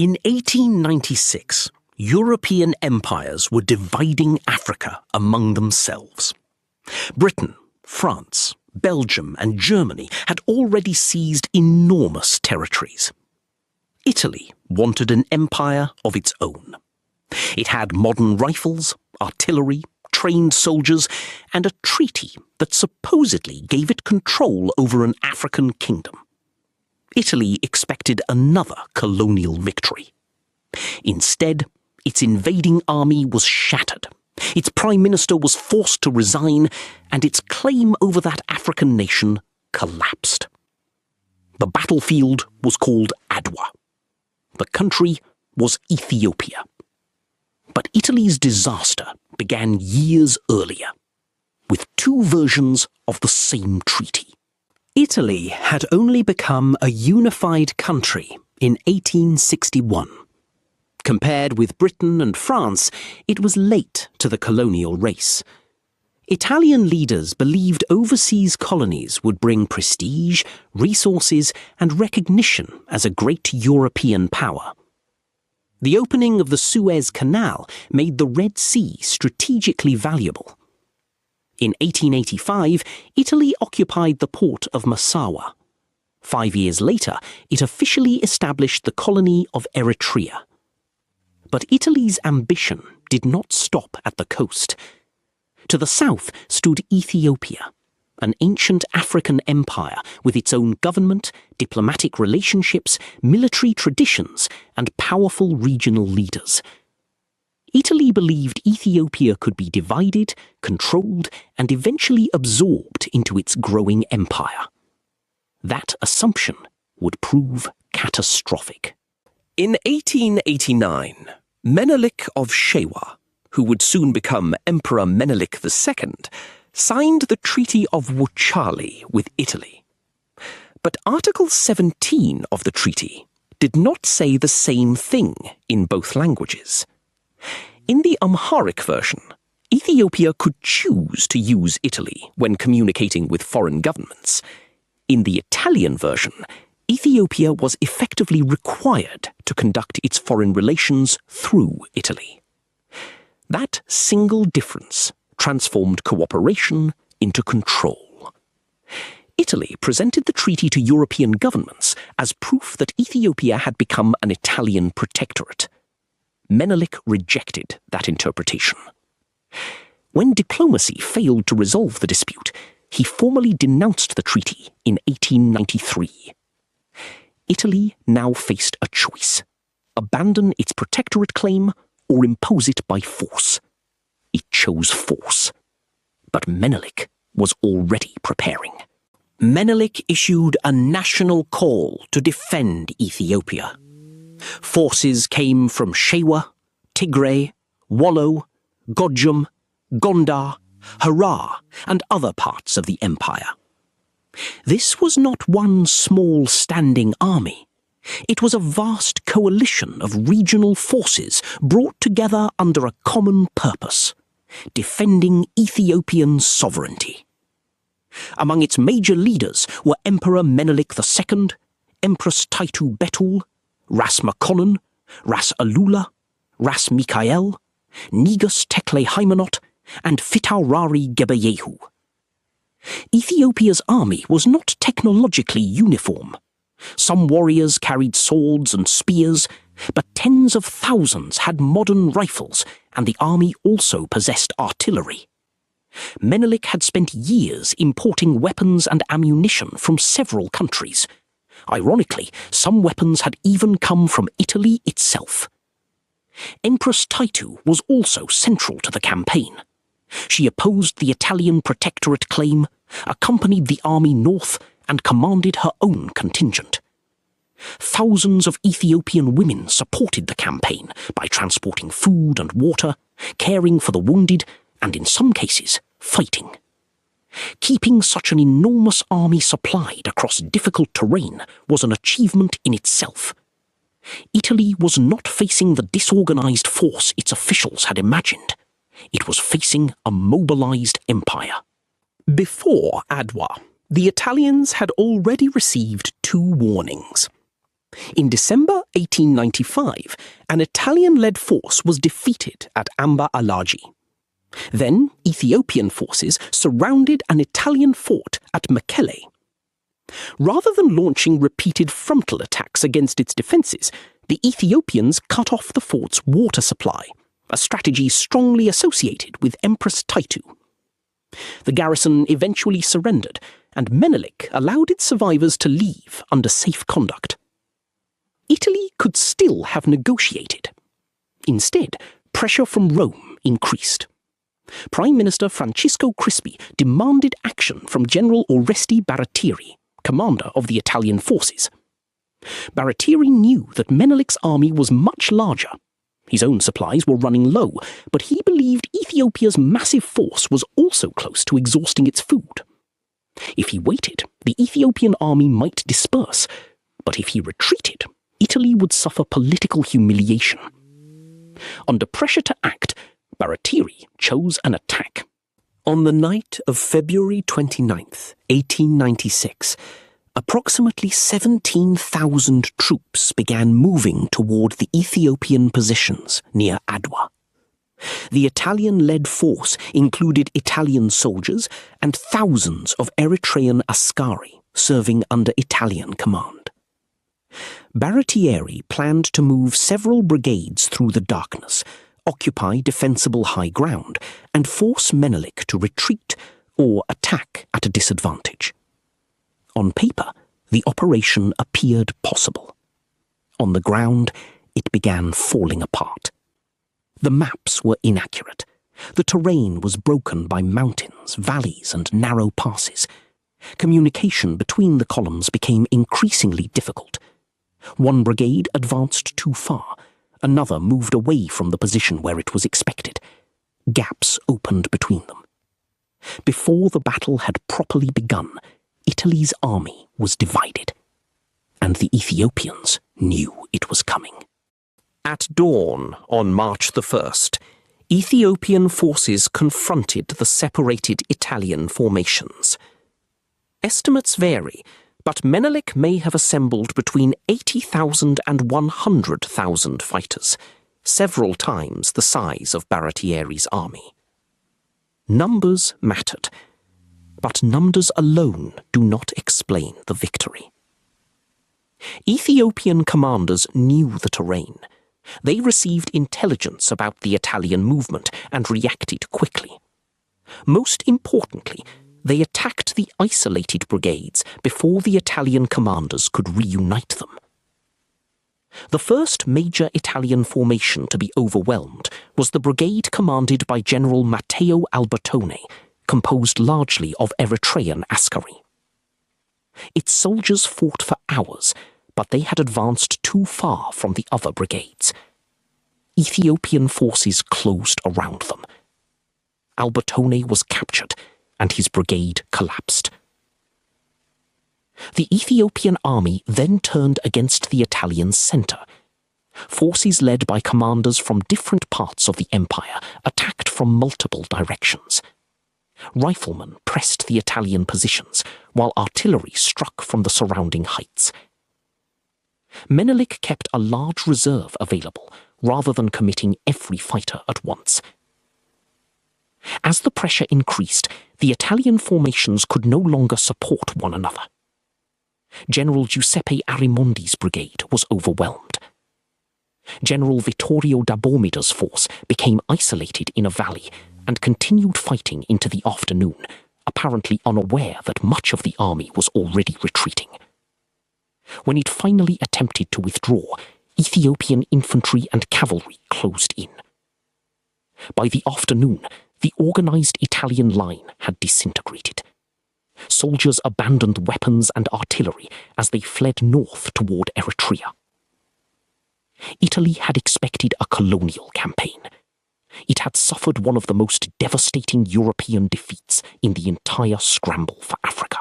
In 1896, European empires were dividing Africa among themselves. Britain, France, Belgium and Germany had already seized enormous territories. Italy wanted an empire of its own. It had modern rifles, artillery, trained soldiers, and a treaty that supposedly gave it control over an African kingdom. Italy expected another colonial victory. Instead, its invading army was shattered. Its prime minister was forced to resign, and its claim over that African nation collapsed. The battlefield was called Adwa. The country was Ethiopia. But Italy's disaster began years earlier, with two versions of the same treaty. Italy had only become a unified country in 1861. Compared with Britain and France, it was late to the colonial race. Italian leaders believed overseas colonies would bring prestige, resources, and recognition as a great European power. The opening of the Suez Canal made the Red Sea strategically valuable. In 1885, Italy occupied the port of Massawa. 5 years later, it officially established the colony of Eritrea. But Italy's ambition did not stop at the coast. To the south stood Ethiopia, an ancient African empire with its own government, diplomatic relationships, military traditions, and powerful regional leaders. Italy believed Ethiopia could be divided, controlled, and eventually absorbed into its growing empire. That assumption would prove catastrophic. In 1889, Menelik of Shewa, who would soon become Emperor Menelik II, signed the Treaty of Wuchale with Italy. But Article 17 of the treaty did not say the same thing in both languages. In the Amharic version, Ethiopia could choose to use Italy when communicating with foreign governments. In the Italian version, Ethiopia was effectively required to conduct its foreign relations through Italy. That single difference transformed cooperation into control. Italy presented the treaty to European governments as proof that Ethiopia had become an Italian protectorate. Menelik rejected that interpretation. When diplomacy failed to resolve the dispute, he formally denounced the treaty in 1893. Italy now faced a choice: abandon its protectorate claim or impose it by force. It chose force. But Menelik was already preparing. Menelik issued a national call to defend Ethiopia. Forces came from Shewa, Tigray, Wollo, Gojum, Gondar, Harar, and other parts of the empire. This was not one small standing army. It was a vast coalition of regional forces brought together under a common purpose: defending Ethiopian sovereignty. Among its major leaders were Emperor Menelik II, Empress Taytu Betul, Ras Makonnen, Ras Alula, Ras Mikael, Negus Tekle Hymenot, and Fitaurari Gebeyehu. Ethiopia's army was not technologically uniform. Some warriors carried swords and spears, but tens of thousands had modern rifles, and the army also possessed artillery. Menelik had spent years importing weapons and ammunition from several countries. Ironically, some weapons had even come from Italy itself. Empress Taytu was also central to the campaign. She opposed the Italian protectorate claim, accompanied the army north, and commanded her own contingent. Thousands of Ethiopian women supported the campaign by transporting food and water, caring for the wounded, and in some cases, fighting. Keeping such an enormous army supplied across difficult terrain was an achievement in itself. Italy was not facing the disorganized force its officials had imagined. It was facing a mobilized empire. Before Adwa, the Italians had already received two warnings. In December 1895, an Italian-led force was defeated at Amba Alaji. Then, Ethiopian forces surrounded an Italian fort at Mekele. Rather than launching repeated frontal attacks against its defences, the Ethiopians cut off the fort's water supply, a strategy strongly associated with Empress Taytu. The garrison eventually surrendered, and Menelik allowed its survivors to leave under safe conduct. Italy could still have negotiated. Instead, pressure from Rome increased. Prime Minister Francesco Crispi demanded action from General Oresti Baratieri, commander of the Italian forces. Baratieri knew that Menelik's army was much larger. His own supplies were running low, but he believed Ethiopia's massive force was also close to exhausting its food. If he waited, the Ethiopian army might disperse, but if he retreated, Italy would suffer political humiliation. Under pressure to act, Baratieri chose an attack. On the night of February 29th, 1896, approximately 17,000 troops began moving toward the Ethiopian positions near Adwa. The Italian-led force included Italian soldiers and thousands of Eritrean askari serving under Italian command. Baratieri planned to move several brigades through the darkness, occupy defensible high ground, and force Menelik to retreat or attack at a disadvantage. On paper, the operation appeared possible. On the ground, it began falling apart. The maps were inaccurate. The terrain was broken by mountains, valleys, and narrow passes. Communication between the columns became increasingly difficult. One brigade advanced too far. Another moved away from the position where it was expected. Gaps opened between them. Before the battle had properly begun, Italy's army was divided, and the Ethiopians knew it was coming. At dawn on March the 1st, Ethiopian forces confronted the separated Italian formations. Estimates vary, but Menelik may have assembled between 80,000 and 100,000 fighters, several times the size of Baratieri's army. Numbers mattered, but numbers alone do not explain the victory. Ethiopian commanders knew the terrain. They received intelligence about the Italian movement and reacted quickly. Most importantly, they attacked the isolated brigades before the Italian commanders could reunite them. The first major Italian formation to be overwhelmed was the brigade commanded by General Matteo Albertone, composed largely of Eritrean askari. Its soldiers fought for hours, but they had advanced too far from the other brigades. Ethiopian forces closed around them. Albertone was captured, and his brigade collapsed. The Ethiopian army then turned against the Italian centre. Forces led by commanders from different parts of the empire attacked from multiple directions. Riflemen pressed the Italian positions, while artillery struck from the surrounding heights. Menelik kept a large reserve available, rather than committing every fighter at once. As the pressure increased, the Italian formations could no longer support one another. General Giuseppe Arimondi's brigade was overwhelmed. General Vittorio da Bormida's force became isolated in a valley and continued fighting into the afternoon, apparently unaware that much of the army was already retreating. When it finally attempted to withdraw, Ethiopian infantry and cavalry closed in. By the afternoon, the organized Italian line had disintegrated. Soldiers abandoned weapons and artillery as they fled north toward Eritrea. Italy had expected a colonial campaign. It had suffered one of the most devastating European defeats in the entire scramble for Africa.